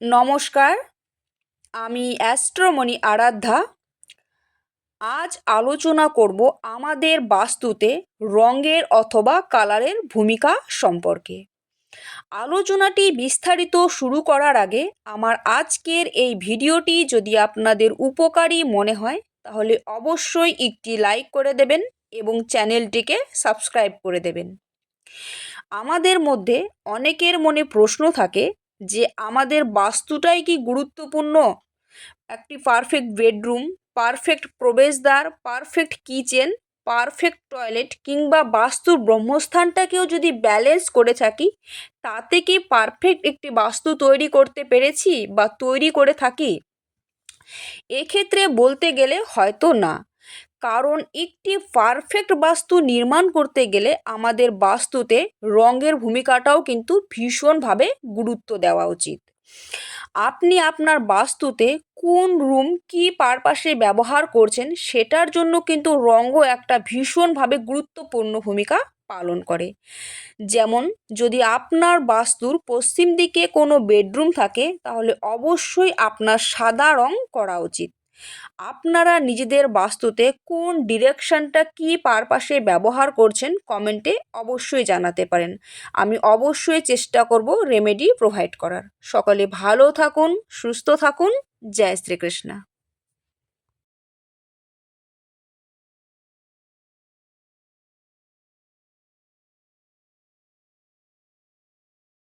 নমস্কার, আমি অ্যাস্ট্রোমণি আরাধ্যা। আজ আলোচনা করব আমাদের বাস্তুতে রঙের অথবা কালারের ভূমিকা সম্পর্কে। আলোচনাটি বিস্তারিত শুরু করার আগে আমার আজকের এই ভিডিওটি যদি আপনাদের উপকারী মনে হয় তাহলে অবশ্যই একটি লাইক করে দেবেন এবং চ্যানেলটিকে সাবস্ক্রাইব করে দেবেন। আমাদের মধ্যে অনেকের মনে প্রশ্ন থাকে যে আমাদের বাস্তুটাই কি গুরুত্বপূর্ণ? একটি পারফেক্ট বেডরুম, পারফেক্ট প্রবেশদ্বার, পারফেক্ট কিচেন, পারফেক্ট টয়লেট কিংবা বাস্তুর ব্রহ্মস্থানটাকেও যদি ব্যালেন্স করে থাকি, তাতে কি পারফেক্ট একটি বাস্তু তৈরি করতে পেরেছি বা তৈরি করে থাকি? এক্ষেত্রে বলতে গেলে হয়তো না, কারণ একটি পারফেক্ট বাস্তু নির্মাণ করতে গেলে আমাদের বাস্তুতে রঙের ভূমিকাটাও কিন্তু ভীষণভাবে গুরুত্ব দেওয়া উচিত। আপনি আপনার বাস্তুতে কোন রুম কী পারপাসে ব্যবহার করছেন সেটার জন্য কিন্তু রঙও একটা ভীষণভাবে গুরুত্বপূর্ণ ভূমিকা পালন করে। যেমন যদি আপনার বাস্তুর পশ্চিম দিকে কোনো বেডরুম থাকে তাহলে অবশ্যই আপনার সাদা রং করা উচিত। আপনারা নিজেদের বাস্তুতে কোন ডিরেকশনটা কী পারপাসে ব্যবহার করছেন কমেন্টে অবশ্যই জানাতে পারেন। আমি অবশ্যই চেষ্টা করব রেমেডি প্রোভাইড করার। সকলে ভালো থাকুন, সুস্থ থাকুন। জয় শ্রীকৃষ্ণ।